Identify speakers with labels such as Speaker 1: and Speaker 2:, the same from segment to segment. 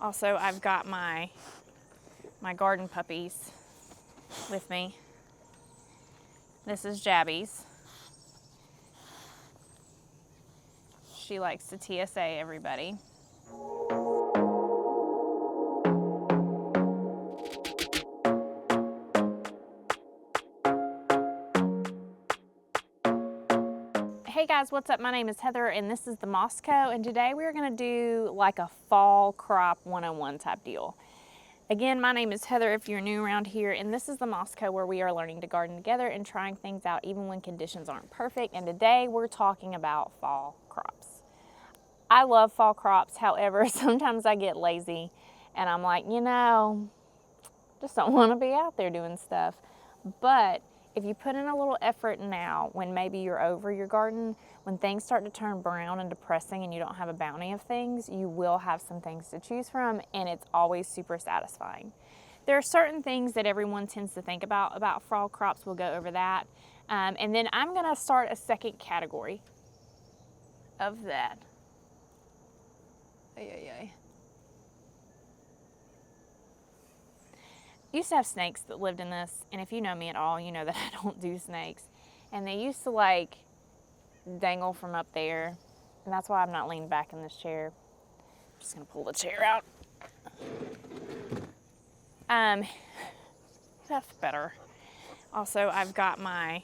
Speaker 1: Also, I've got my garden puppies with me. This is Jabby's. She likes to TSA everybody. Hey guys, what's up? My name is Heather and this is the Mosco, and today we're gonna do like a fall crop 101 type deal. Again, my name is Heather if you're new around here, and this is the Mosco where we are learning to garden together and trying things out even when conditions aren't perfect. And today we're talking about fall crops. I love fall crops, however, sometimes I get lazy and I'm like, just don't want to be out there doing stuff. But if you put in a little effort now, when maybe you're over your garden, when things start to turn brown and depressing and you don't have a bounty of things, you will have some things to choose from, and it's always super satisfying. There are certain things that everyone tends to think about fall crops. We'll go over that. And then I'm gonna start a second category of that. I used to have snakes that lived in this, and if you know me at all, you know that I don't do snakes. And they used to like dangle from up there, and that's why I'm not leaning back in this chair. I'm just gonna pull the chair out. That's better. Also, I've got my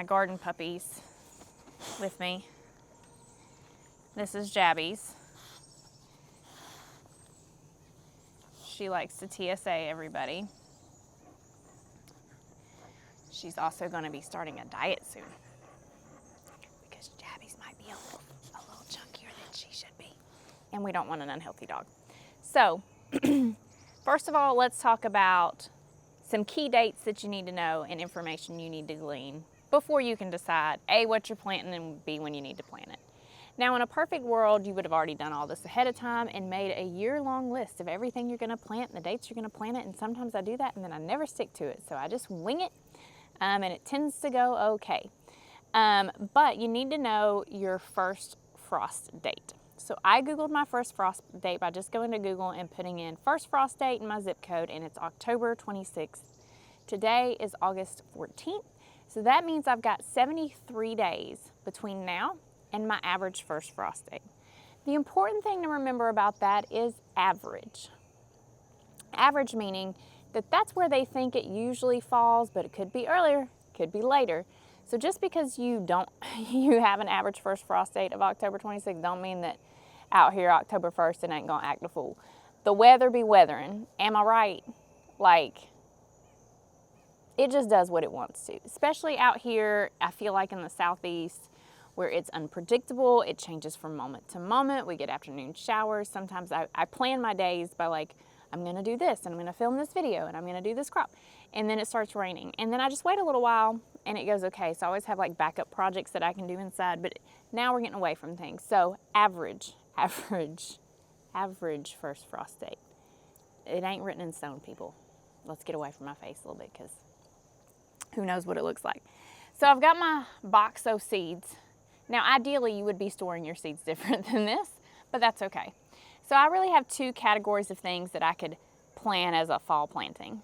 Speaker 1: garden puppies with me. This is Jabby's. She likes to TSA everybody. She's also going to be starting a diet soon because Jabby's might be a little chunkier than she should be, and we don't want an unhealthy dog. So first of all, let's talk about some key dates that you need to know and information you need to glean before you can decide A, what you're planting, and B, when you need to plant it. Now, in a perfect world, you would have already done all this ahead of time and made a year-long list of everything you're gonna plant and the dates you're gonna plant it, and sometimes I do that and then I never stick to it, so I just wing it, and it tends to go okay. But you need to know your first frost date. So I Googled my first frost date by just going to Google and putting in first frost date in my zip code, and it's October 26th. Today is August 14th, so that means I've got 73 days between now and my average first frost date. The important thing to remember about that is average. Average meaning that that's where they think it usually falls, but it could be earlier, could be later. So just because you have an average first frost date of October 26th, don't mean that out here October 1st it ain't gonna act a fool. The weather be weathering, am I right? Like, it just does what it wants to. Especially out here, I feel like in the southeast, where it's unpredictable, it changes from moment to moment. We get afternoon showers. Sometimes I plan my days by like, I'm gonna do this, and I'm gonna film this video, and I'm gonna do this crop. And then it starts raining. And then I just wait a little while, and it goes okay. So I always have like backup projects that I can do inside, but now we're getting away from things. So average first frost date. It ain't written in stone, people. Let's get away from my face a little bit, because who knows what it looks like. So I've got my box of seeds. Now, ideally, you would be storing your seeds different than this, but that's okay. So I really have two categories of things that I could plan as a fall planting.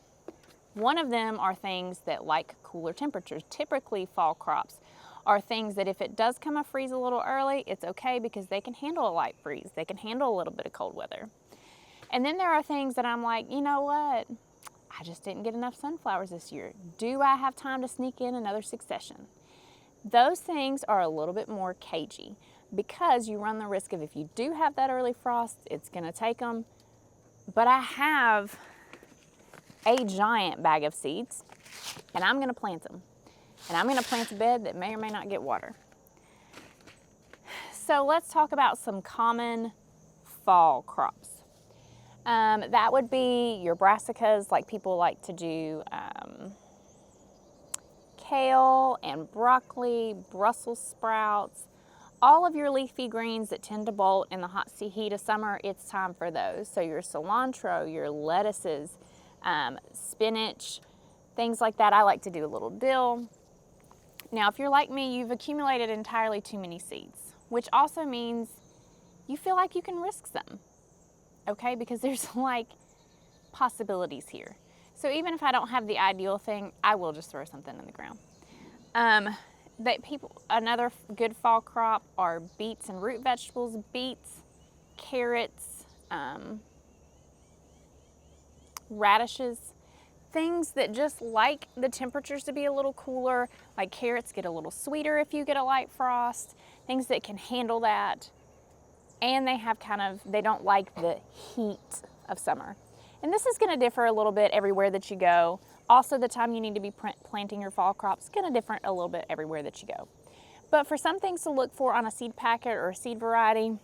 Speaker 1: One of them are things that like cooler temperatures. Typically, fall crops are things that if it does come a freeze a little early, it's okay because they can handle a light freeze. They can handle a little bit of cold weather. And then there are things that I'm like, you know what? I just didn't get enough sunflowers this year. Do I have time to sneak in another succession? Those things are a little bit more cagey because you run the risk of, if you do have that early frost, it's gonna take them. But I have a giant bag of seeds, and I'm gonna plant them. And I'm gonna plant a bed that may or may not get water. So let's talk about some common fall crops. That would be your brassicas, like people like to do kale and broccoli, Brussels sprouts, all of your leafy greens that tend to bolt in the hot heat of summer. It's time for those. So your cilantro, your lettuces, spinach, things like that. I like to do a little dill. Now, if you're like me, you've accumulated entirely too many seeds, which also means you feel like you can risk some. okay? Because there's like possibilities here. So even if I don't have the ideal thing, I will just throw something in the ground. Another good fall crop are beets and root vegetables, beets, carrots, radishes, things that just like the temperatures to be a little cooler, like carrots get a little sweeter if you get a light frost, things that can handle that. And they don't like the heat of summer. And this is gonna differ a little bit everywhere that you go. Also, the time you need to be planting your fall crops is gonna differ a little bit everywhere that you go. But for some things to look for on a seed packet or a seed variety,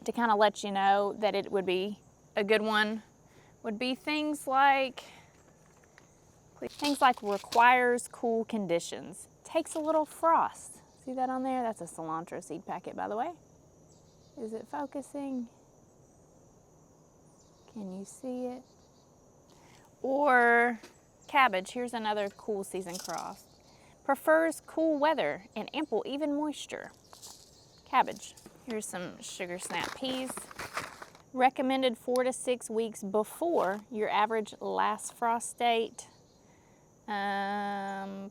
Speaker 1: to kind of let you know that it would be a good one, would be things like requires cool conditions, takes a little frost. See that on there? That's a cilantro seed packet, by the way. Is it focusing? Can you see it? Or cabbage, here's another cool season cross. Prefers cool weather and ample even moisture. Cabbage. Here's some sugar snap peas. Recommended 4 to 6 weeks before your average last frost date. In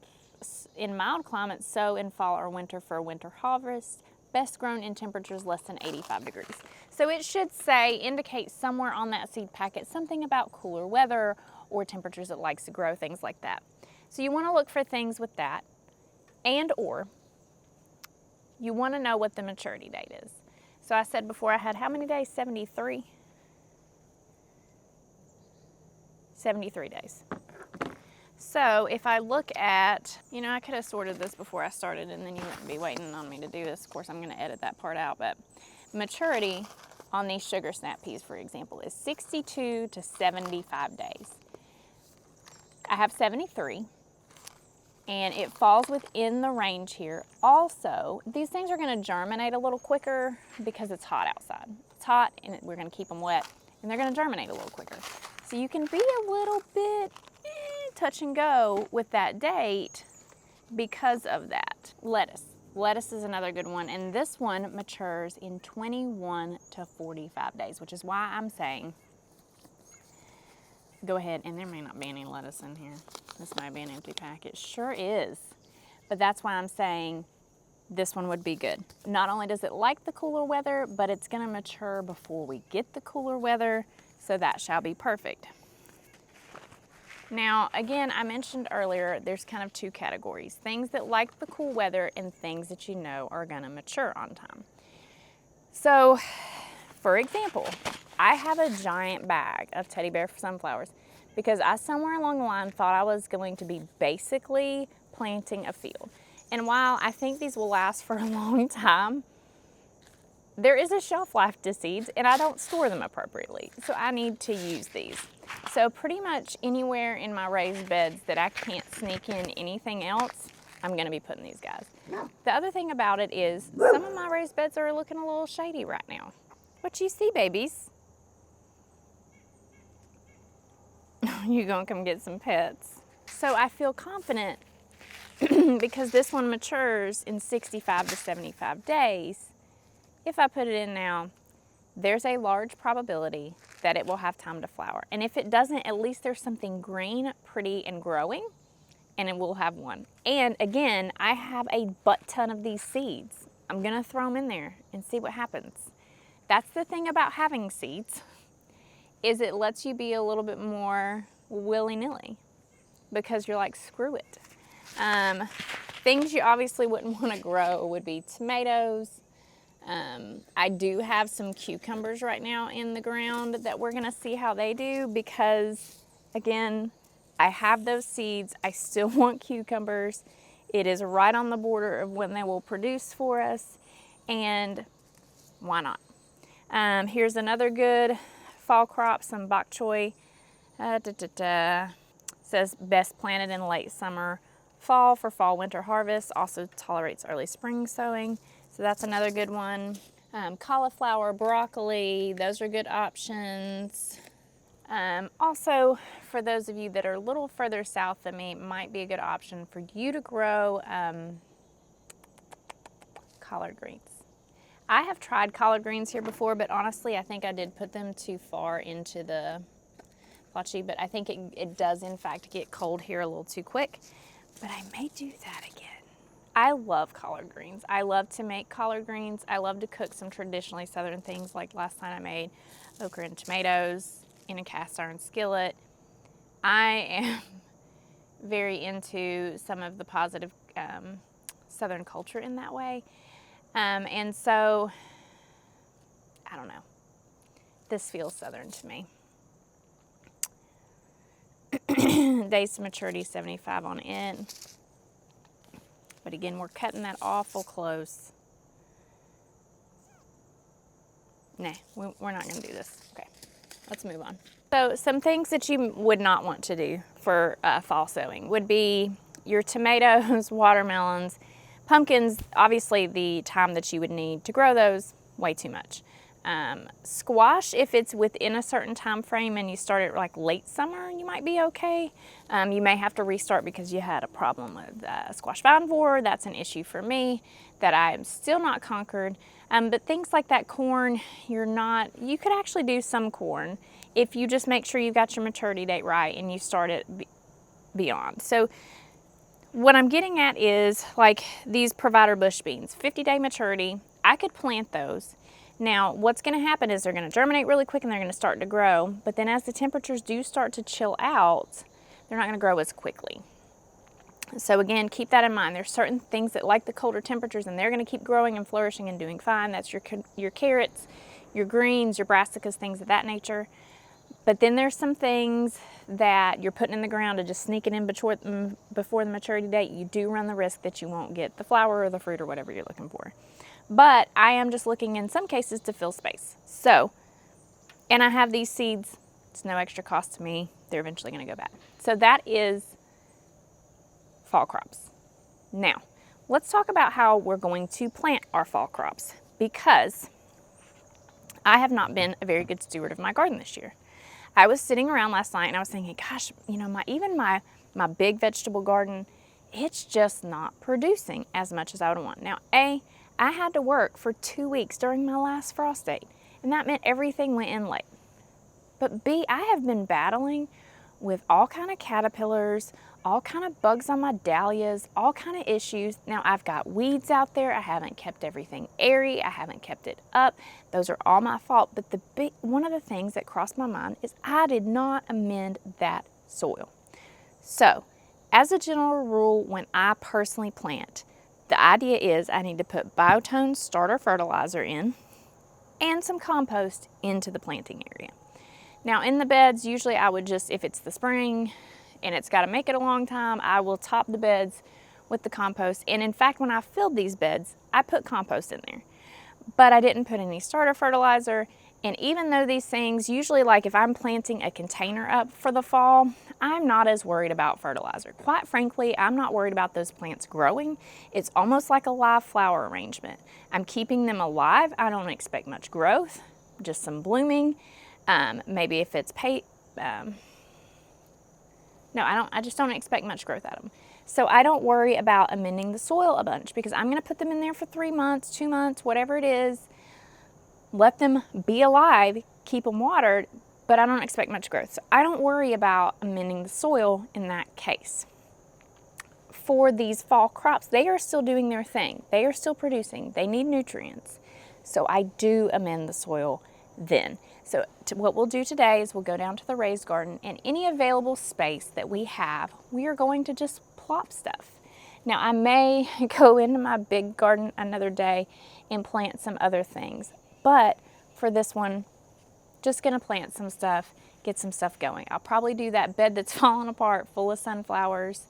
Speaker 1: mild climates, sow in fall or winter for a winter harvest. Best grown in temperatures less than 85 degrees. So it should indicate somewhere on that seed packet something about cooler weather or temperatures it likes to grow, things like that. So you want to look for things with that, or you want to know what the maturity date is. So I said before I had how many days? 73? 73 days. So if I look at, I could have sorted this before I started and then you wouldn't be waiting on me to do this. Of course, I'm going to edit that part out, but maturity on these sugar snap peas, for example, is 62 to 75 days. I have 73, and it falls within the range here. Also, these things are going to germinate a little quicker because it's hot outside. It's hot, and we're going to keep them wet, and they're going to germinate a little quicker. So you can be a little bit touch and go with that date because of that. Lettuce is another good one, and this one matures in 21 to 45 days, which is why I'm saying go ahead, and there may not be any lettuce in here. This might be an empty packet. Sure is, but that's why I'm saying this one would be good. Not only does it like the cooler weather, but it's gonna mature before we get the cooler weather, so that shall be perfect. Now, again, I mentioned earlier, there's kind of two categories. Things that like the cool weather and things that you know are gonna mature on time. So, for example, I have a giant bag of teddy bear sunflowers because I somewhere along the line thought I was going to be basically planting a field. And while I think these will last for a long time, there is a shelf life to seeds and I don't store them appropriately. So I need to use these. So pretty much anywhere in my raised beds that I can't sneak in anything else, I'm gonna be putting these guys. The other thing about it is some of my raised beds are looking a little shady right now. What you see, babies? You gonna come get some pets. So I feel confident because this one matures in 65 to 75 days. If I put it in now, there's a large probability that it will have time to flower. And if it doesn't, at least there's something green, pretty, and growing, and it will have one. And again, I have a butt ton of these seeds. I'm gonna throw them in there and see what happens. That's the thing about having seeds, is it lets you be a little bit more willy-nilly because you're like, screw it. Things you obviously wouldn't want to grow would be tomatoes. I do have some cucumbers right now in the ground that we're gonna see how they do because, again, I have those seeds. I still want cucumbers. It is right on the border of when they will produce for us, and why not? Here's another good fall crop, some bok choy. Says best planted in late summer, fall for fall winter harvest. Also tolerates early spring sowing. So that's another good one. Cauliflower, broccoli, those are good options. Also, for those of you that are a little further south than me, it might be a good option for you to grow collard greens. I have tried collard greens here before, but honestly, I think I did put them too far into the blotchy, but I think it does in fact get cold here a little too quick, but I may do that again. I love collard greens. I love to make collard greens. I love to cook some traditionally Southern things, like last night I made okra and tomatoes in a cast iron skillet. I am very into some of the positive Southern culture in that way. And so, I don't know, this feels Southern to me. Days to maturity, 75 on in. But again, we're cutting that awful close. Nah, we're not gonna do this. Okay, let's move on. So some things that you would not want to do for fall sowing would be your tomatoes, watermelons, pumpkins. Obviously the time that you would need to grow those, way too much. Squash, if it's within a certain time frame and you start it like late summer, you might be okay. You may have to restart because you had a problem with squash vine borer. That's an issue for me that I am still not conquered. But things like that, corn, you could actually do some corn if you just make sure you've got your maturity date right and you start it beyond. So what I'm getting at is like these provider bush beans, 50-day maturity. I could plant those. Now, what's going to happen is they're going to germinate really quick and they're going to start to grow. But then as the temperatures do start to chill out, they're not going to grow as quickly. So again, keep that in mind. There's certain things that like the colder temperatures and they're going to keep growing and flourishing and doing fine. That's your carrots, your greens, your brassicas, things of that nature. But then there's some things that you're putting in the ground to just sneak it in before the maturity date. You do run the risk that you won't get the flower or the fruit or whatever you're looking for. But I am just looking in some cases to fill space. So, and I have these seeds. It's no extra cost to me. They're eventually going to go bad. So that is fall crops. Now, let's talk about how we're going to plant our fall crops, because I have not been a very good steward of my garden this year. I was sitting around last night and I was thinking, gosh, you know, my big vegetable garden, it's just not producing as much as I would want. Now, I had to work for 2 weeks during my last frost date, and that meant everything went in late. But B, I have been battling with all kind of caterpillars, all kind of bugs on my dahlias, all kind of issues. Now I've got weeds out there. I haven't kept everything airy. I haven't kept it up. Those are all my fault. But one of the things that crossed my mind is I did not amend that soil. So as a general rule, when I personally plant, the idea is I need to put Biotone starter fertilizer in and some compost into the planting area. Now in the beds, usually I would just, if it's the spring and it's got to make it a long time, I will top the beds with the compost. And in fact, when I filled these beds, I put compost in there, but I didn't put any starter fertilizer. And even though these things, usually like if I'm planting a container up for the fall, I'm not as worried about fertilizer. Quite frankly, I'm not worried about those plants growing. It's almost like a live flower arrangement. I'm keeping them alive. I don't expect much growth, just some blooming. Maybe if it's I just don't expect much growth out of them. So I don't worry about amending the soil a bunch because I'm going to put them in there for 3 months, 2 months, whatever it is. Let them be alive, keep them watered, but I don't expect much growth. So I don't worry about amending the soil in that case. For these fall crops, they are still doing their thing. They are still producing. They need nutrients. So I do amend the soil then. So what we'll do today is we'll go down to the raised garden, and any available space that we have, we are going to just plop stuff. Now I may go into my big garden another day and plant some other things, but for this one, just gonna plant some stuff, get some stuff going. I'll probably do that bed that's falling apart full of sunflowers,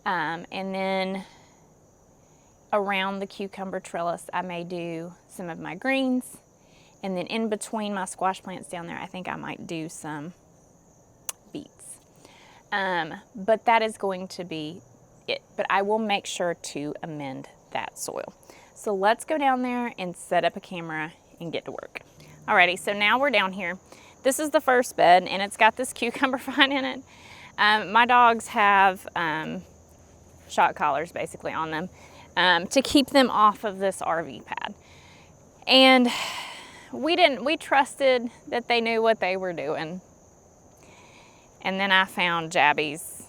Speaker 1: and then around the cucumber trellis, I may do some of my greens. And then in between my squash plants down there, I think I might do some beets. But that is going to be it. But I will make sure to amend that soil. So let's go down there and set up a camera and get to work. Alrighty, so now we're down here. This is the first bed, and it's got this cucumber vine in it. My dogs have shock collars basically on them to keep them off of this RV pad. And we trusted that they knew what they were doing. And then I found Jabby's.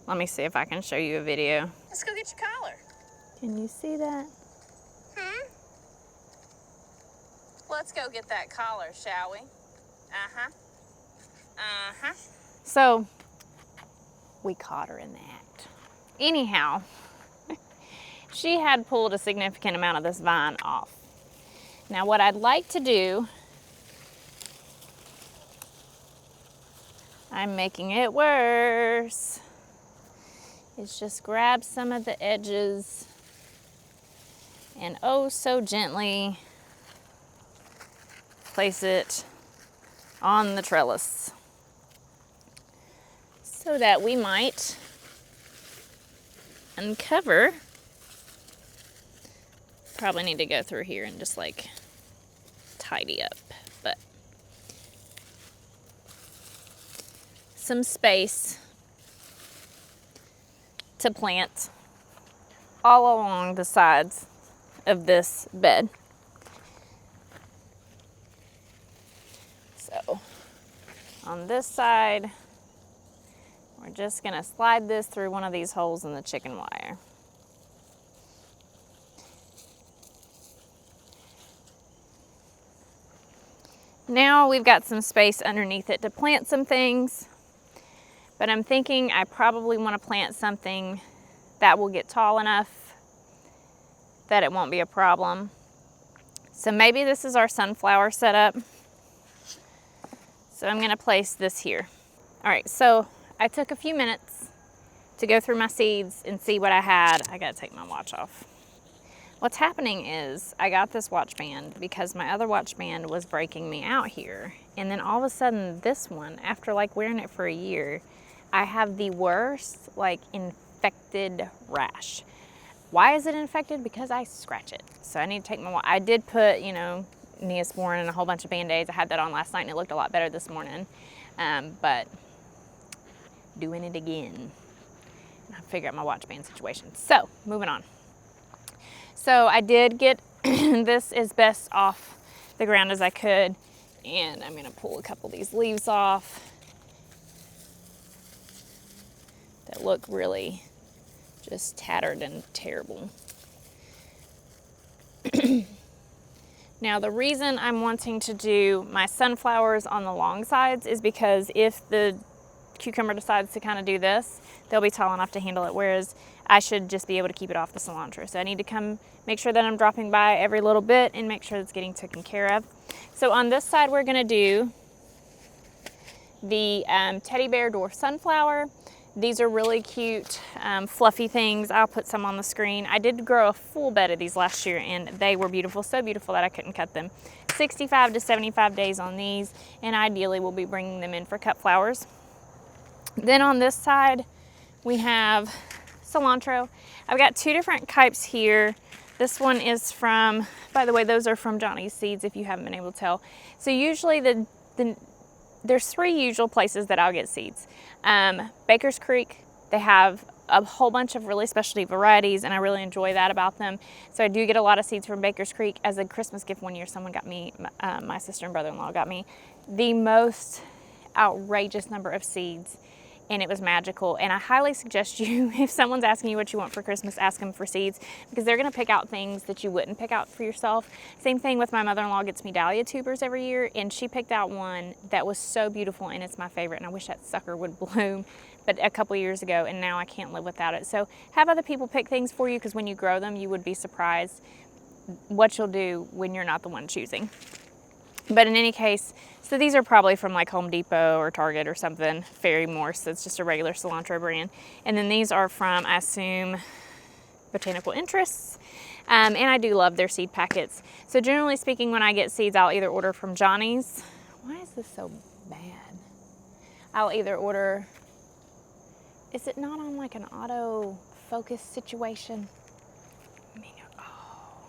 Speaker 1: Let me see if I can show you a video.
Speaker 2: Let's go get your collar.
Speaker 1: Can you see that?
Speaker 2: Let's go get that collar, shall we?
Speaker 1: So we caught her in the act. Anyhow, she had pulled a significant amount of this vine off. Now what I'd like to do, I'm making it worse, is just grab some of the edges and oh so gently place it on the trellis so that we might uncover. Probably need to go through here and just like tidy up, but some space to plant all along the sides of this bed. So on this side, we're just gonna slide this through one of these holes in the chicken wire. Now we've got some space underneath it to plant some things, but I'm thinking I probably want to plant something that will get tall enough that it won't be a problem. So maybe this is our sunflower setup. So I'm gonna place this here. All right, so I took a few minutes to go through my seeds and see what I had. I gotta take my watch off. What's happening is I got this watch band because my other watch band was breaking me out here. And then all of a sudden this one, after like wearing it for a year, I have the worst like infected rash. Why is it infected? Because I scratch it. So I need to take my watch. I did put, you know, Neosporin and a whole bunch of Band-Aids. I had that on last night and it looked a lot better this morning. But doing it again. I figure out my watch band situation. So moving on. So I did get this as best off the ground as I could. And I'm gonna pull a couple of these leaves off that look really just tattered and terrible. Now the reason I'm wanting to do my sunflowers on the long sides is because if the cucumber decides to kind of do this, they'll be tall enough to handle it, whereas I should just be able to keep it off the cilantro. So I need to come make sure that I'm dropping by every little bit and make sure it's getting taken care of. So on this side we're gonna do the teddy bear dwarf sunflower. These are really cute, fluffy things. I'll put some on the screen. I did grow a full bed of these last year and they were beautiful, so beautiful that I couldn't cut them. 65 to 75 days on these, and ideally we'll be bringing them in for cut flowers. Then on this side, we have cilantro. I've got two different types here. This one is from, by the way, those are from Johnny's Seeds if you haven't been able to tell. So usually there's three usual places that I'll get seeds. Baker's Creek, they have a whole bunch of really specialty varieties and I really enjoy that about them. So I do get a lot of seeds from Baker's Creek. As a Christmas gift one year, someone got me, my sister and brother-in-law got me the most outrageous number of seeds, and it was magical. And I highly suggest you, if someone's asking you what you want for Christmas, ask them for seeds, because they're gonna pick out things that you wouldn't pick out for yourself. Same thing with my mother-in-law, gets me dahlia tubers every year, and she picked out one that was so beautiful and it's my favorite, and I wish that sucker would bloom, but a couple years ago, and now I can't live without it. So have other people pick things for you, because when you grow them, you would be surprised what you'll do when you're not the one choosing. But in any case, so these are probably from like Home Depot or Target or something, Fairy Morse, so it's just a regular cilantro brand. And then these are from, I assume, Botanical Interests. And I do love their seed packets. So generally speaking, when I get seeds, I'll either order from Johnny's. Why is this so bad? I'll either order, is it not on like an auto focus situation? Oh.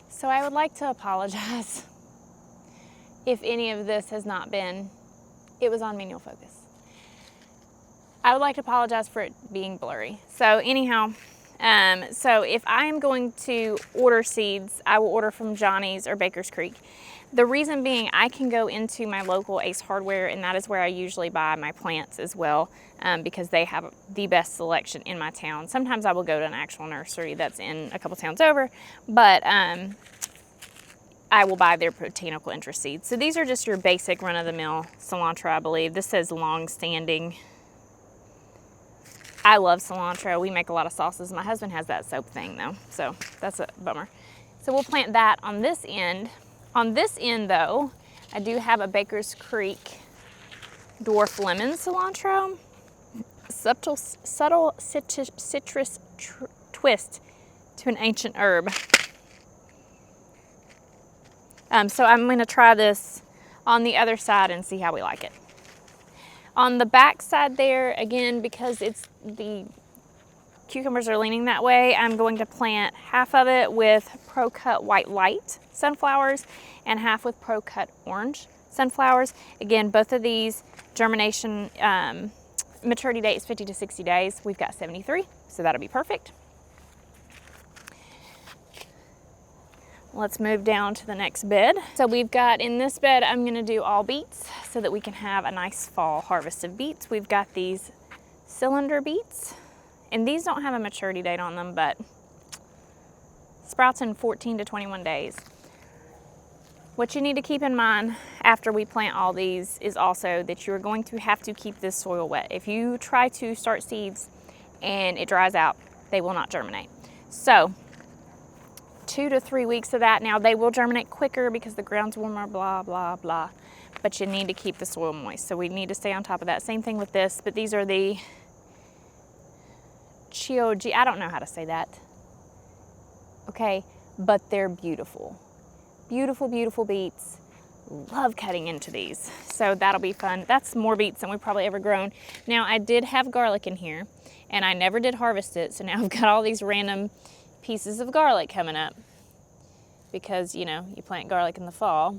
Speaker 1: So I would like to apologize if any of this has not been, it was on manual focus. I would like to apologize for it being blurry. So anyhow, So if I am going to order seeds, I will order from Johnny's or Baker's Creek. The reason being, I can go into my local Ace Hardware, and that is where I usually buy my plants as well, because they have the best selection in my town. Sometimes I will go to an actual nursery that's in a couple towns over, but I will buy their botanical interest seeds. So these are just your basic run-of-the-mill cilantro, I believe. This says long-standing. I love cilantro. We make a lot of sauces. My husband has that soap thing though, so that's a bummer. So we'll plant that on this end. On this end though, I do have a Baker's Creek dwarf lemon cilantro. Subtle citrus twist to an ancient herb. So I'm going to try this on the other side and see how we like it. On the back side there, again, because the cucumbers are leaning that way, I'm going to plant half of it with Pro Cut White Light sunflowers and half with Pro Cut Orange sunflowers. Again, both of these germination maturity date is 50 to 60 days. We've got 73, so that'll be perfect. Let's move down to the next bed. So we've got in this bed, I'm gonna do all beets so that we can have a nice fall harvest of beets. We've got these cylinder beets, and these don't have a maturity date on them, but sprouts in 14 to 21 days. What you need to keep in mind after we plant all these is also that you're going to have to keep this soil wet. If you try to start seeds and it dries out, they will not germinate. So 2 to 3 weeks of that. Now they will germinate quicker because the ground's warmer, blah, blah, blah. But you need to keep the soil moist. So we need to stay on top of that. Same thing with this, but these are the Chioji, I don't know how to say that. Okay, but they're beautiful. Beautiful, beautiful beets. Love cutting into these. So that'll be fun. That's more beets than we've probably ever grown. Now I did have garlic in here and I never did harvest it. So now I've got all these random pieces of garlic coming up because, you know, you plant garlic in the fall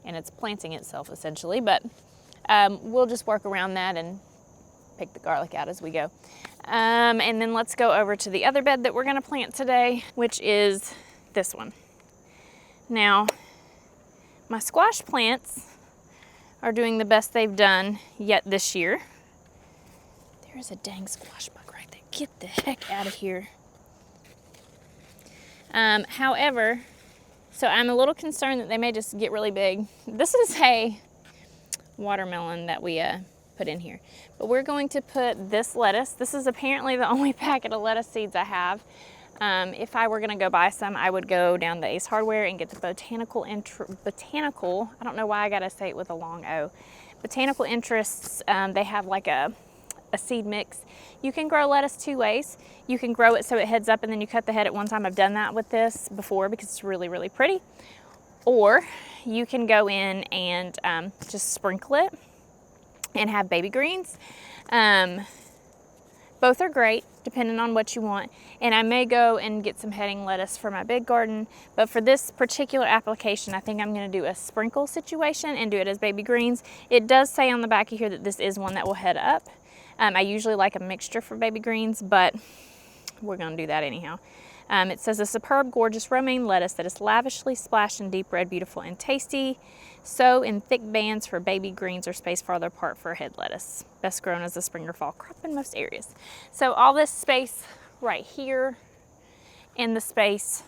Speaker 1: and it's planting itself essentially, but we'll just work around that and pick the garlic out as we go. And then let's go over to the other bed that we're gonna plant today, which is this one. Now, my squash plants are doing the best they've done yet this year. There's a dang squash bug right there. Get the heck out of here. However, so I'm a little concerned that they may just get really big. This is a watermelon that we put in here. But we're going to put this lettuce. This is apparently the only packet of lettuce seeds I have. If I were gonna go buy some, I would go down to Ace Hardware and get the botanical, I don't know why I gotta say it with a long O. Botanical Interests, they have like a seed mix. You can grow lettuce 2 ways. You can grow it so it heads up and then you cut the head at one time. I've done that with this before because it's really, really pretty. Or you can go in and just sprinkle it and have baby greens. Both are great depending on what you want. And I may go and get some heading lettuce for my big garden, but for this particular application, I think I'm gonna do a sprinkle situation and do it as baby greens. It does say on the back of here that this is one that will head up. I usually like a mixture for baby greens, but we're gonna do that anyhow. It says a superb, gorgeous romaine lettuce that is lavishly splashed in deep red, beautiful and tasty. Sow in thick bands for baby greens or spaced farther apart for head lettuce. Best grown as a spring or fall crop in most areas. So all this space right here and the space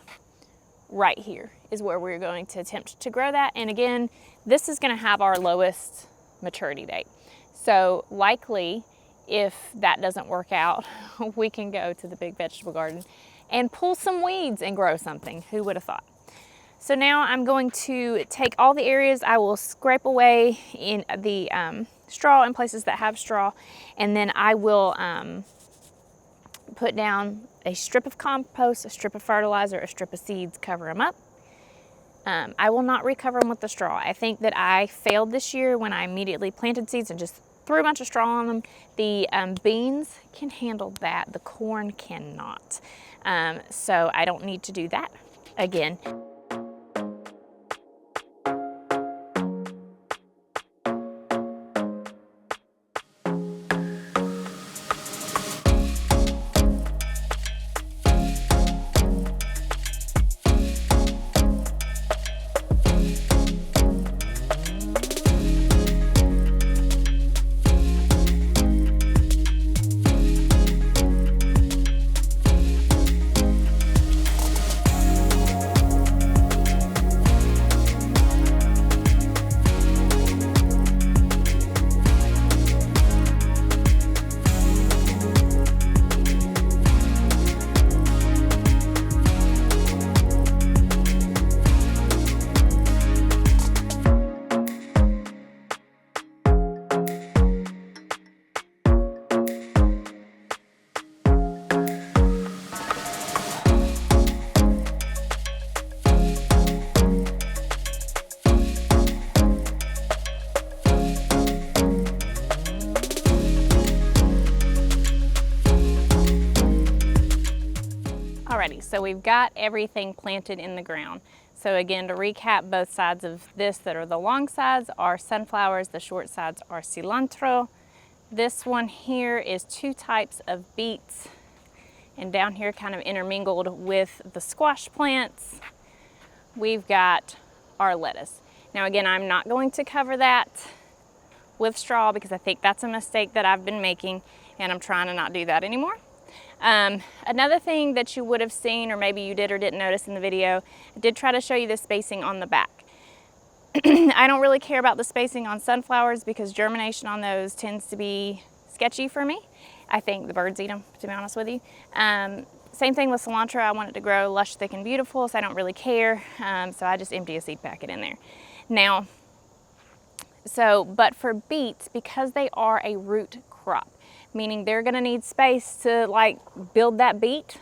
Speaker 1: right here is where we're going to attempt to grow that. And again, this is gonna have our lowest maturity date. So likely, if that doesn't work out, we can go to the big vegetable garden and pull some weeds and grow something. Who would have thought? So now I'm going to take all the areas, I will scrape away in the straw in places that have straw, and then I will put down a strip of compost, a strip of fertilizer, a strip of seeds, cover them up. I will not recover them with the straw. I think that I failed this year when I immediately planted seeds and just threw a bunch of straw on them. The beans can handle that, the corn cannot. So I don't need to do that again. So we've got everything planted in the ground. So again, to recap, both sides of this that are the long sides are sunflowers, the short sides are cilantro. This one here is 2 types of beets, and down here kind of intermingled with the squash plants, we've got our lettuce. Now again, I'm not going to cover that with straw because I think that's a mistake that I've been making, and I'm trying to not do that anymore. Another thing that you would have seen, or maybe you did or didn't notice in the video, I did try to show you the spacing on the back. I don't really care about the spacing on sunflowers because germination on those tends to be sketchy for me. I think the birds eat them, to be honest with you. Same thing with cilantro. I want it to grow lush, thick, and beautiful, so I don't really care. So I just empty a seed packet in there. Now, but for beets, because they are a root crop, meaning they're gonna need space to like build that beet,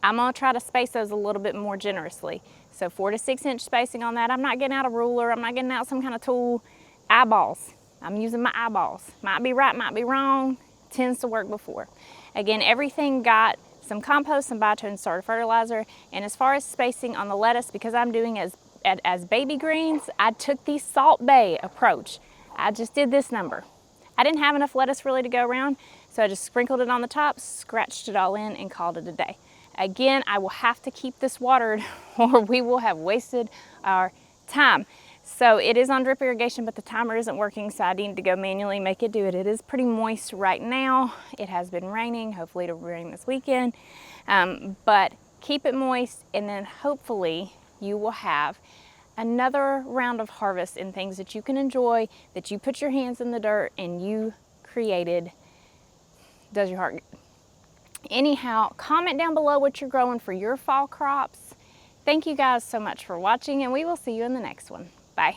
Speaker 1: I'm gonna try to space those a little bit more generously. So 4 to 6 inch spacing on that. I'm not getting out a ruler, I'm not getting out some kind of tool. Eyeballs, I'm using my eyeballs. Might be right, might be wrong, tends to work before. Again, everything got some compost, some biotin starter fertilizer, and as far as spacing on the lettuce, because I'm doing as baby greens, I took the Salt Bay approach. I just did this number. I didn't have enough lettuce really to go around, so I just sprinkled it on the top, scratched it all in, and called it a day. Again, I will have to keep this watered or we will have wasted our time. So it is on drip irrigation, but the timer isn't working, so I need to go manually make it do it. It is pretty moist right now. It has been raining, hopefully it'll rain this weekend. But keep it moist, and then hopefully you will have another round of harvest and things that you can enjoy, that you put your hands in the dirt and you created. Does your heart good? Anyhow, comment down below what you're growing for your fall crops. Thank you guys so much for watching, and we will see you in the next one. Bye.